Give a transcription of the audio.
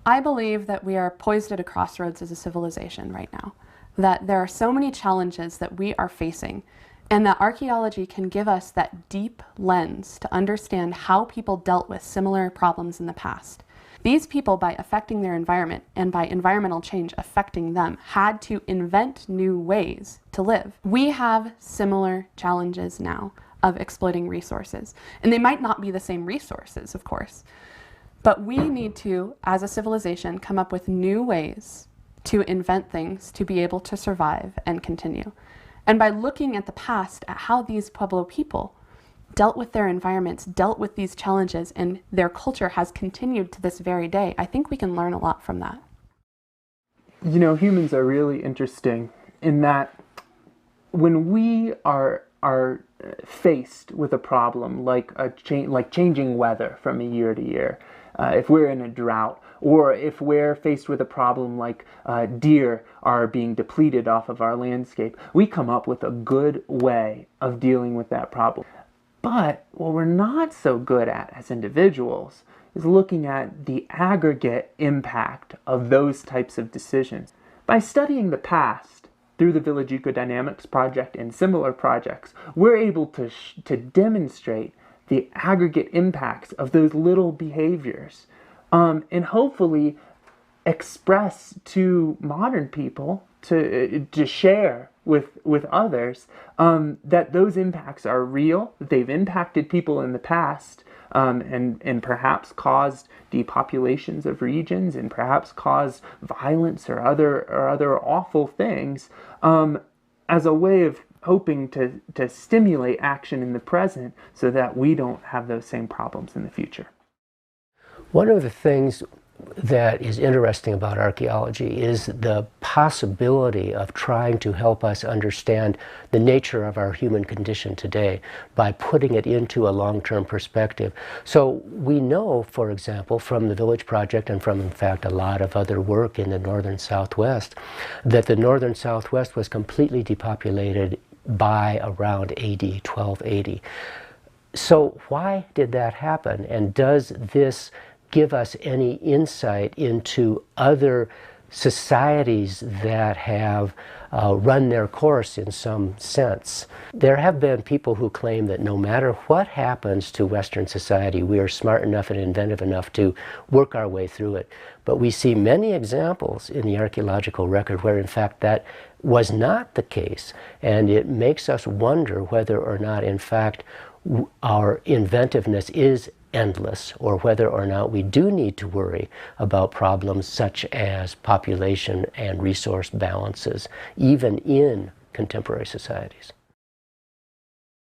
I believe that we are poised at a crossroads as a civilization right now, that there are so many challenges that we are facing, and that archaeology can give us that deep lens to understand how people dealt with similar problems in the past. These people, by affecting their environment and by environmental change affecting them, had to invent new ways to live. We have similar challenges now of exploiting resources, and they might not be the same resources, of course, but we need to, as a civilization, come up with new ways to invent things to be able to survive and continue. And by looking at the past, at how these Pueblo people dealt with their environments, dealt with these challenges, and their culture has continued to this very day, I think we can learn a lot from that. You know, humans are really interesting in that when we are faced with a problem like changing weather from a year to year, if we're in a drought, or if we're faced with a problem like deer are being depleted off of our landscape, we come up with a good way of dealing with that problem. But what we're not so good at as individuals is looking at the aggregate impact of those types of decisions. By studying the past through the Village Ecodynamics Project and similar projects, we're able to demonstrate the aggregate impacts of those little behaviors, and hopefully express to modern people, to share with others, that those impacts are real, that they've impacted people in the past, and perhaps caused depopulations of regions, and perhaps caused violence or other awful things, as a way of hoping to stimulate action in the present so that we don't have those same problems in the future. One of the things that is interesting about archaeology is the possibility of trying to help us understand the nature of our human condition today by putting it into a long-term perspective. So we know, for example, from the Village Project and from, in fact, a lot of other work in the northern Southwest, that the northern Southwest was completely depopulated by around AD 1280. So why did that happen? And does this give us any insight into other societies that have run their course in some sense? There have been people who claim that no matter what happens to Western society, we are smart enough and inventive enough to work our way through it. But we see many examples in the archaeological record where in fact that was not the case, and it makes us wonder whether or not in fact our inventiveness is endless, or whether or not we do need to worry about problems such as population and resource balances, even in contemporary societies.